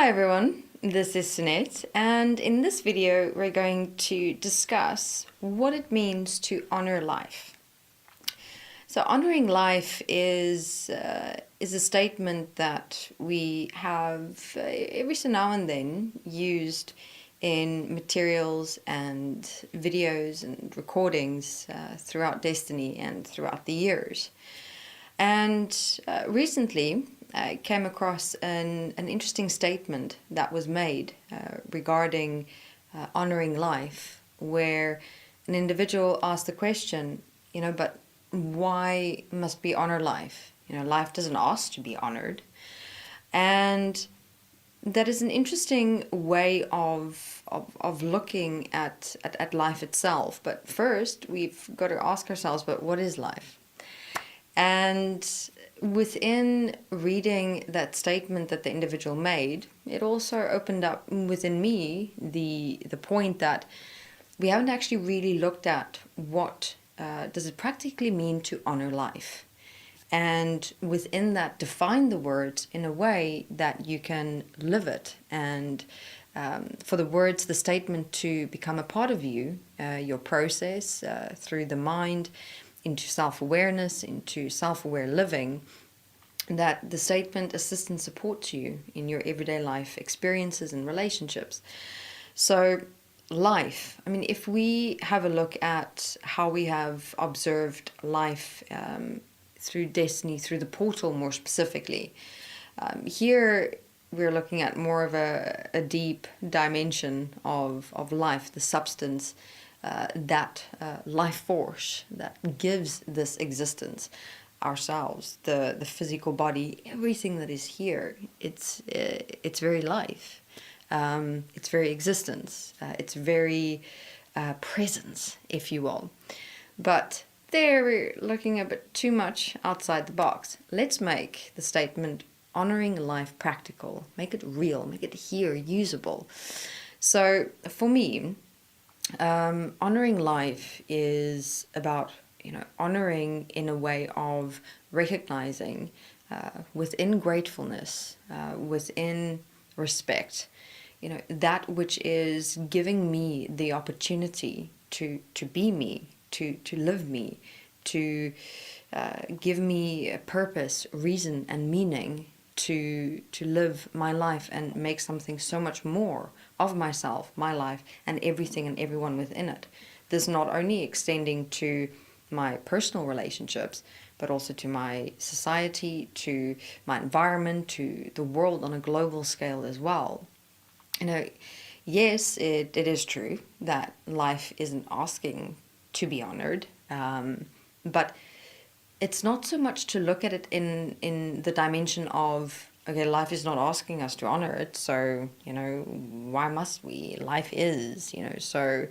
Hi everyone, this is Sunette, and in this video we're going to discuss what it means to honor life. So honoring life is a statement that we have every so now and then used in materials and videos and recordings throughout Destiny and throughout the years. And recently I came across an interesting statement that was made regarding honoring life, where an individual asked the question, but why must we honor life? Life doesn't ask to be honored. And that is an interesting way of looking at life itself. But first, we've got to ask ourselves, but what is life? And within reading that statement that the individual made, it also opened up within me the point that we haven't actually really looked at what does it practically mean to honor life. And within that, define the words in a way that you can live it. And for the words, the statement to become a part of you, your process through the mind, into self-awareness, into self-aware living, that the statement assists and supports you in your everyday life experiences and relationships. So life, if we have a look at how we have observed life through Destiny, through the portal more specifically, here we're looking at more of a deep dimension of life, the substance, that life force that gives this existence, ourselves, the physical body, everything that is here. It's very life, it's very existence, it's very presence, if you will. But there we're looking a bit too much outside the box. Let's make the statement honoring life practical, make it real, make it here, usable. So for me, honoring life is about honoring in a way of recognizing within gratefulness, within respect, that which is giving me the opportunity to be me, to live me, to give me a purpose, reason, and meaning to live my life and make something so much more of myself, my life, and everything and everyone within it. This not only extending to my personal relationships, but also to my society, to my environment, to the world on a global scale as well. Yes, it is true that life isn't asking to be honored, but it's not so much to look at it in the dimension of, okay, life is not asking us to honor it, so, why must we? Life is, so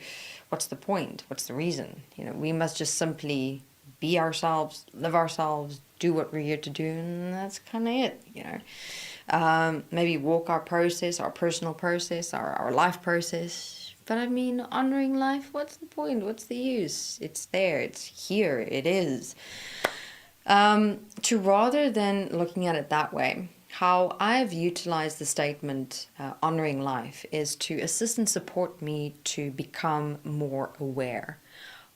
what's the point? What's the reason? We must just simply be ourselves, live ourselves, do what we're here to do, and that's kind of it, maybe walk our process, our personal process, our life process. But honoring life, what's the point? What's the use? It's there, it's here, it is. To rather than looking at it that way, how I've utilized the statement honoring life is to assist and support me to become more aware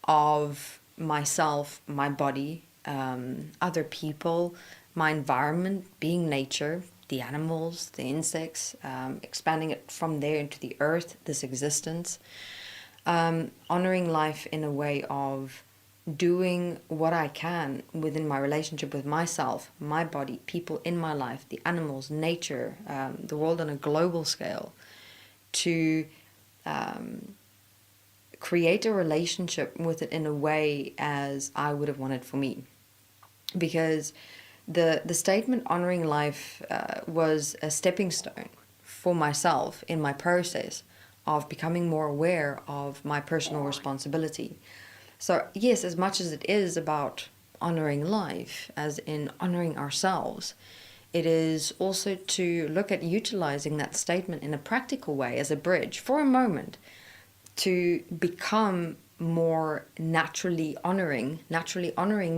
of myself, my body, other people, my environment, being nature, the animals, the insects, expanding it from there into the earth, this existence, honoring life in a way of doing what I can within my relationship with myself, my body, people in my life, the animals, nature, the world on a global scale, to create a relationship with it in a way as I would have wanted for me. Because the statement honoring life was a stepping stone for myself in my process of becoming more aware of my personal responsibility. So yes, as much as it is about honoring life, as in honoring ourselves, it is also to look at utilizing that statement in a practical way as a bridge for a moment to become more naturally honoring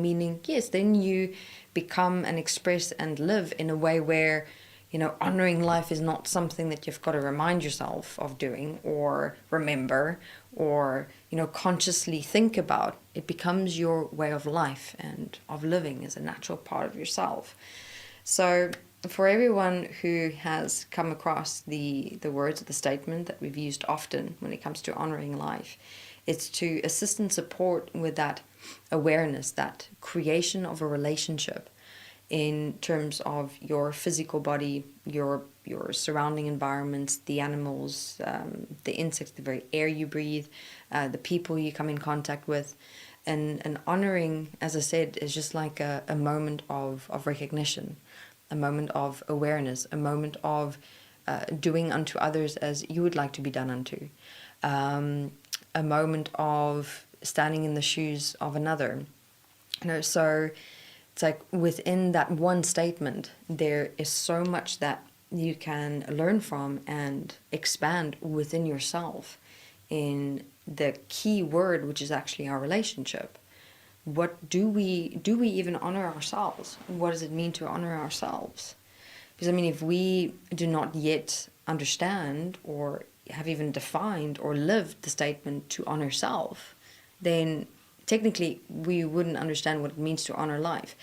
meaning, yes, then you become and express and live in a way where, honoring life is not something that you've got to remind yourself of doing or remember or, consciously think about. It becomes your way of life and of living as a natural part of yourself. So for everyone who has come across the words of the statement that we've used often when it comes to honoring life, it's to assist and support with that awareness, that creation of a relationship in terms of your physical body, your surrounding environments, the animals, the insects, the very air you breathe, the people you come in contact with. And honoring, as I said, is just like a moment of recognition, a moment of awareness, a moment of doing unto others as you would like to be done unto, a moment of standing in the shoes of another. So it's like within that one statement, there is so much that you can learn from and expand within yourself in the key word, which is actually our relationship. What do we even honor ourselves? What does it mean to honor ourselves? Because if we do not yet understand or have even defined or lived the statement to honor self, then technically we wouldn't understand what it means to honor life.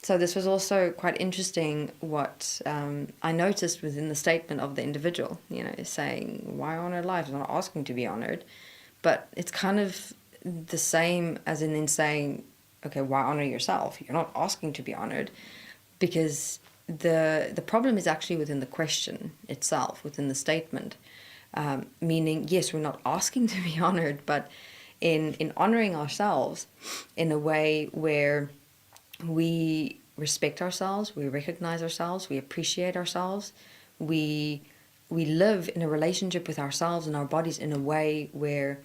So this was also quite interesting what I noticed within the statement of the individual, saying, why honor life? I'm not asking to be honored. But it's kind of the same as in saying, okay, why honor yourself? You're not asking to be honored, because the problem is actually within the question itself, within the statement. Meaning, yes, we're not asking to be honored, but in honoring ourselves in a way where we respect ourselves, we recognize ourselves, we appreciate ourselves, we live in a relationship with ourselves and our bodies in a way where,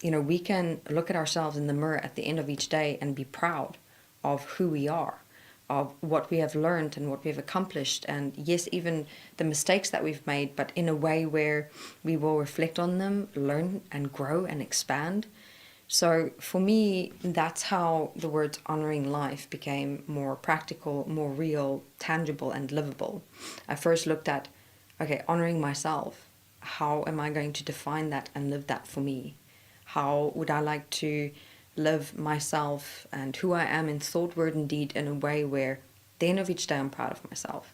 we can look at ourselves in the mirror at the end of each day and be proud of who we are, of what we have learned and what we have accomplished, and yes, even the mistakes that we've made, but in a way where we will reflect on them, learn and grow and expand. So for me, that's how the words honoring life became more practical, more real, tangible, and livable. I first looked at, okay, honoring myself. How am I going to define that and live that for me? How would I like to live myself and who I am in thought, word, and deed in a way where at the end of each day I'm proud of myself?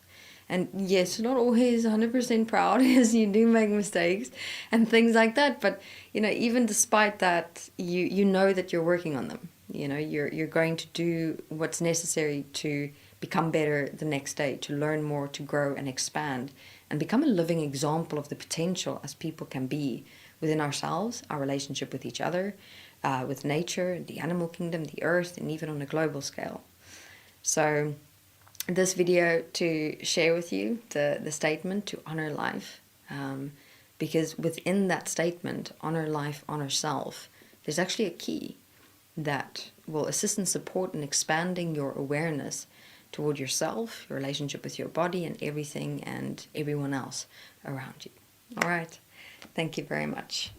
And yes, not always 100% proud, as you do make mistakes and things like that. But, even despite that, you know that you're working on them. You're going to do what's necessary to become better the next day, to learn more, to grow and expand, and become a living example of the potential as people can be within ourselves, our relationship with each other, with nature, the animal kingdom, the earth, and even on a global scale. So this video to share with you the statement to honor life, because within that statement, honor life, honor self, there's actually a key that will assist and support in expanding your awareness toward yourself, your relationship with your body and everything and everyone else around you. All right. Thank you very much.